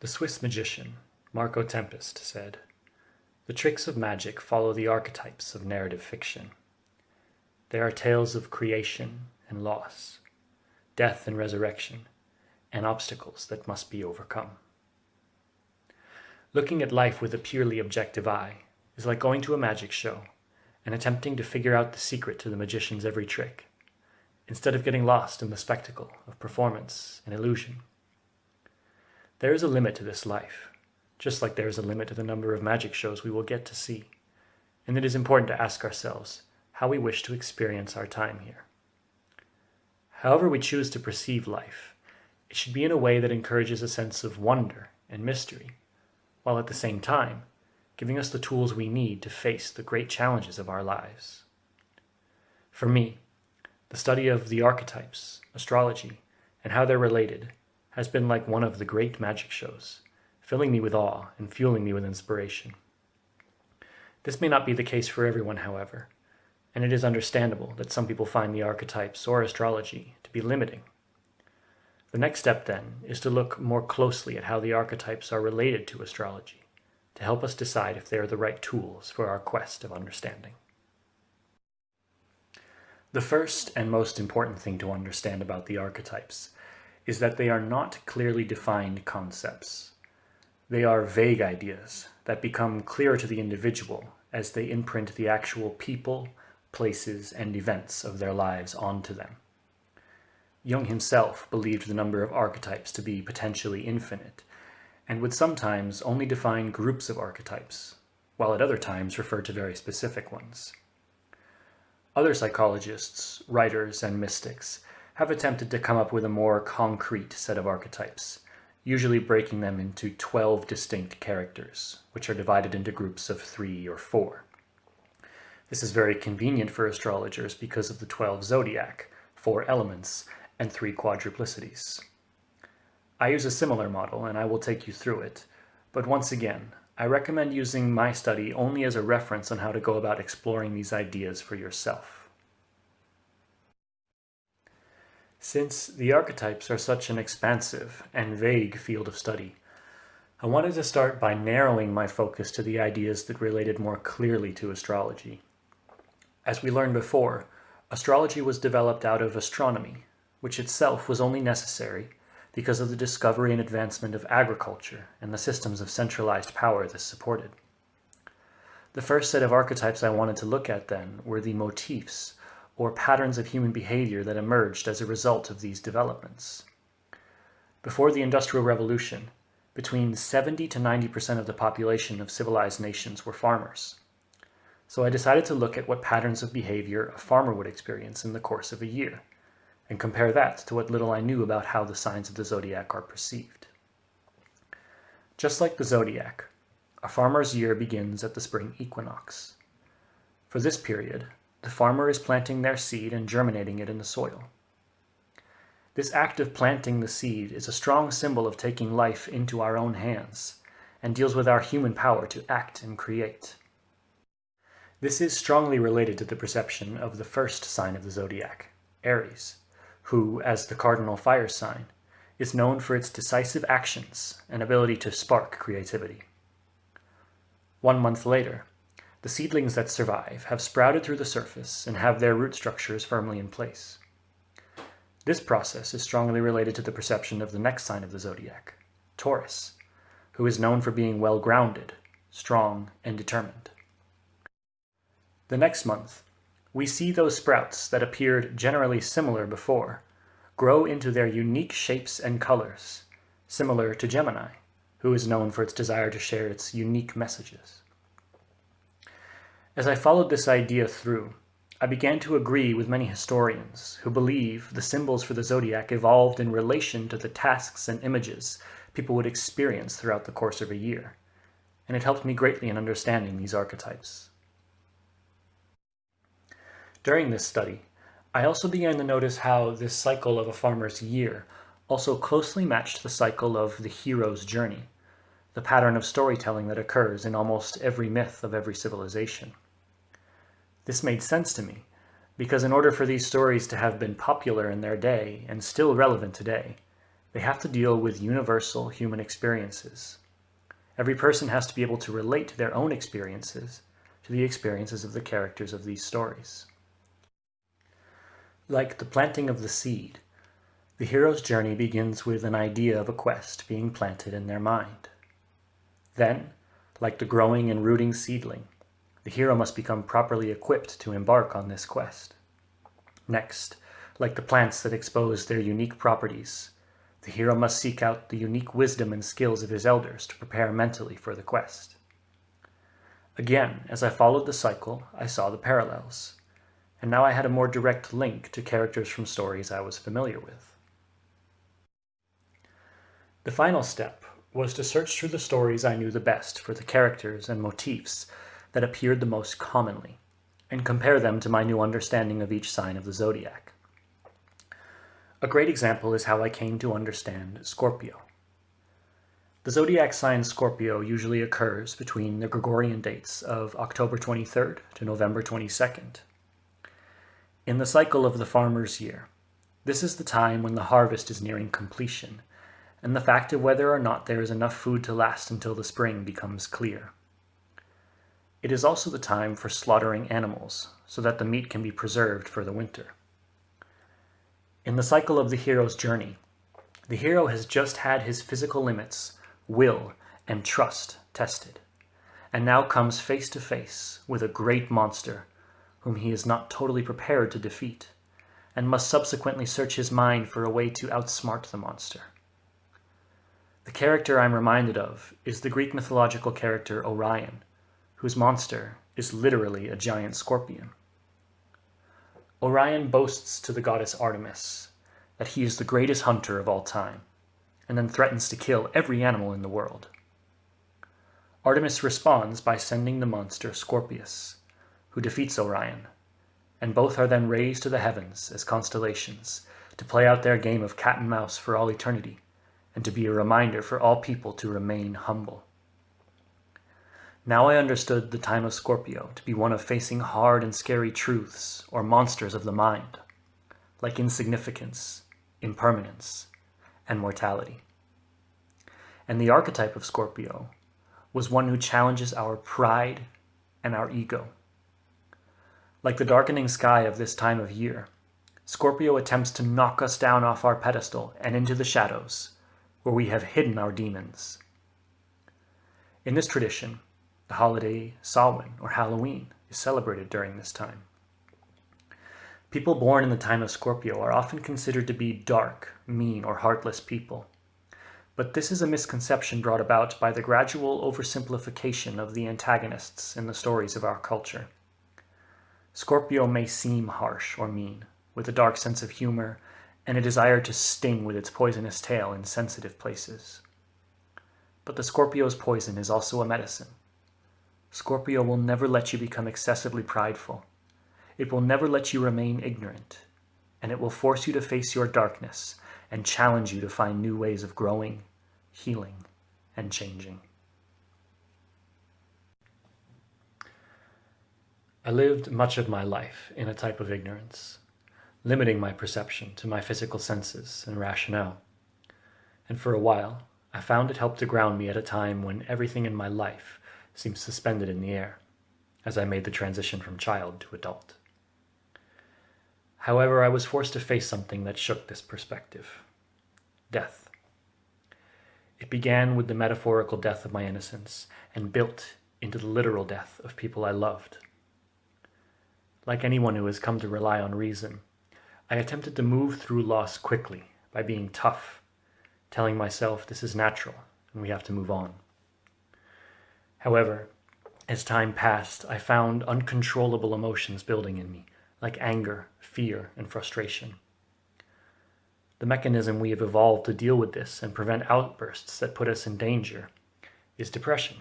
The Swiss magician, Marco Tempest, said, "The tricks of magic follow the archetypes of narrative fiction. They are tales of creation and loss, death and resurrection, and obstacles that must be overcome." Looking at life with a purely objective eye is like going to a magic show and attempting to figure out the secret to the magician's every trick, instead of getting lost in the spectacle of performance and illusion. There is a limit to this life, just like there is a limit to the number of magic shows we will get to see, and it is important to ask ourselves how we wish to experience our time here. However we choose to perceive life, it should be in a way that encourages a sense of wonder and mystery, while at the same time giving us the tools we need to face the great challenges of our lives. For me, the study of the archetypes, astrology, and how they're related has been like one of the great magic shows, filling me with awe and fueling me with inspiration. This may not be the case for everyone, however, and it is understandable that some people find the archetypes or astrology to be limiting. The next step, then, is to look more closely at how the archetypes are related to astrology, to help us decide if they are the right tools for our quest of understanding. The first and most important thing to understand about the archetypes is that they are not clearly defined concepts. They are vague ideas that become clearer to the individual as they imprint the actual people, places, and events of their lives onto them. Jung himself believed the number of archetypes to be potentially infinite, and would sometimes only define groups of archetypes, while at other times refer to very specific ones. Other psychologists, writers, and mystics have attempted to come up with a more concrete set of archetypes, usually breaking them into 12 distinct characters, which are divided into groups of 3 or 4. This is very convenient for astrologers because of the 12 zodiac, 4 elements, and 3 quadruplicities. I use a similar model, and I will take you through it, but once again, I recommend using my study only as a reference on how to go about exploring these ideas for yourself. Since the archetypes are such an expansive and vague field of study, I wanted to start by narrowing my focus to the ideas that related more clearly to astrology. As we learned before, astrology was developed out of astronomy, which itself was only necessary because of the discovery and advancement of agriculture and the systems of centralized power this supported. The first set of archetypes I wanted to look at then were the motifs, or patterns of human behavior that emerged as a result of these developments. Before the Industrial Revolution, between 70 to 90% of the population of civilized nations were farmers. So I decided to look at what patterns of behavior a farmer would experience in the course of a year, and compare that to what little I knew about how the signs of the zodiac are perceived. Just like the zodiac, a farmer's year begins at the spring equinox. For this period, the farmer is planting their seed and germinating it in the soil. This act of planting the seed is a strong symbol of taking life into our own hands, and deals with our human power to act and create. This is strongly related to the perception of the first sign of the zodiac, Aries, who, as the cardinal fire sign, is known for its decisive actions and ability to spark creativity. 1 month later, the seedlings that survive have sprouted through the surface and have their root structures firmly in place. This process is strongly related to the perception of the next sign of the zodiac, Taurus, who is known for being well-grounded, strong, and determined. The next month, we see those sprouts that appeared generally similar before grow into their unique shapes and colors, similar to Gemini, who is known for its desire to share its unique messages. As I followed this idea through, I began to agree with many historians who believe the symbols for the zodiac evolved in relation to the tasks and images people would experience throughout the course of a year, and it helped me greatly in understanding these archetypes. During this study, I also began to notice how this cycle of a farmer's year also closely matched the cycle of the hero's journey, the pattern of storytelling that occurs in almost every myth of every civilization. This made sense to me, because in order for these stories to have been popular in their day and still relevant today, They have to deal with universal human experiences. Every person has to be able to relate their own experiences to the experiences of the characters of these stories. Like the planting of the seed, the hero's journey begins with an idea of a quest being planted in their mind. Then, like the growing and rooting seedling, the hero must become properly equipped to embark on this quest. Next, like the plants that expose their unique properties, the hero must seek out the unique wisdom and skills of his elders to prepare mentally for the quest. Again, as I followed the cycle, I saw the parallels, and now I had a more direct link to characters from stories I was familiar with. The final step was to search through the stories I knew the best for the characters and motifs that appeared the most commonly, and compare them to my new understanding of each sign of the zodiac. A great example is how I came to understand Scorpio. The zodiac sign Scorpio usually occurs between the Gregorian dates of October 23rd to November 22nd. In the cycle of the farmer's year, this is the time when the harvest is nearing completion, and the fact of whether or not there is enough food to last until the spring becomes clear. It is also the time for slaughtering animals, so that the meat can be preserved for the winter. In the cycle of the hero's journey, the hero has just had his physical limits, will, and trust tested, and now comes face to face with a great monster whom he is not totally prepared to defeat, and must subsequently search his mind for a way to outsmart the monster. The character I'm reminded of is the Greek mythological character Orion, whose monster is literally a giant scorpion. Orion boasts to the goddess Artemis that he is the greatest hunter of all time, and then threatens to kill every animal in the world. Artemis responds by sending the monster Scorpius, who defeats Orion, and both are then raised to the heavens as constellations to play out their game of cat and mouse for all eternity, and to be a reminder for all people to remain humble. Now I understood the time of Scorpio to be one of facing hard and scary truths or monsters of the mind, like insignificance, impermanence, and mortality. And the archetype of Scorpio was one who challenges our pride and our ego. Like the darkening sky of this time of year, Scorpio attempts to knock us down off our pedestal and into the shadows, where we have hidden our demons. In this tradition, the holiday Samhain, or Halloween, is celebrated during this time. People born in the time of Scorpio are often considered to be dark, mean, or heartless people. But this is a misconception brought about by the gradual oversimplification of the antagonists in the stories of our culture. Scorpio may seem harsh or mean, with a dark sense of humor and a desire to sting with its poisonous tail in sensitive places. But the Scorpio's poison is also a medicine. Scorpio will never let you become excessively prideful. It will never let you remain ignorant, and it will force you to face your darkness and challenge you to find new ways of growing, healing, and changing. I lived much of my life in a type of ignorance, limiting my perception to my physical senses and rationale. And for a while, I found it helped to ground me at a time when everything in my life seemed suspended in the air, as I made the transition from child to adult. However, I was forced to face something that shook this perspective: death. It began with the metaphorical death of my innocence and built into the literal death of people I loved. Like anyone who has come to rely on reason, I attempted to move through loss quickly by being tough, telling myself this is natural and we have to move on. However, as time passed, I found uncontrollable emotions building in me, like anger, fear, and frustration. The mechanism we have evolved to deal with this and prevent outbursts that put us in danger is depression.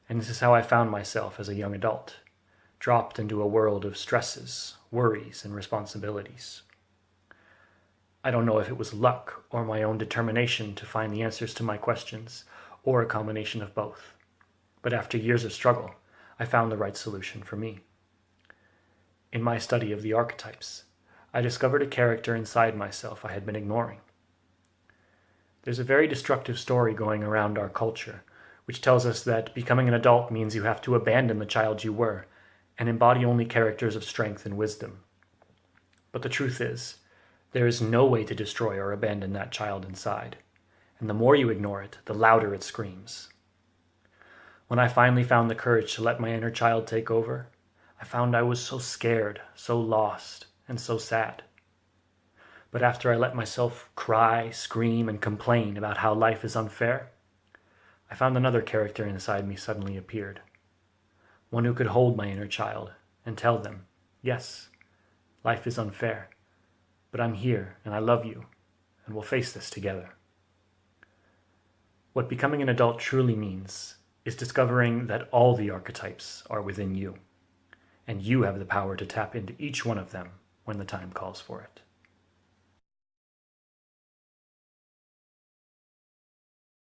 And this is how I found myself as a young adult, dropped into a world of stresses, worries, and responsibilities. I don't know if it was luck or my own determination to find the answers to my questions, or a combination of both. But after years of struggle, I found the right solution for me. In my study of the archetypes, I discovered a character inside myself I had been ignoring. There's a very destructive story going around our culture, which tells us that becoming an adult means you have to abandon the child you were and embody only characters of strength and wisdom. But the truth is, there is no way to destroy or abandon that child inside, and the more you ignore it, the louder it screams. When I finally found the courage to let my inner child take over, I found I was so scared, so lost, and so sad. But after I let myself cry, scream, and complain about how life is unfair, I found another character inside me suddenly appeared. One who could hold my inner child and tell them, yes, life is unfair, but I'm here and I love you, and we'll face this together. What becoming an adult truly means is discovering that all the archetypes are within you, and you have the power to tap into each one of them when the time calls for it.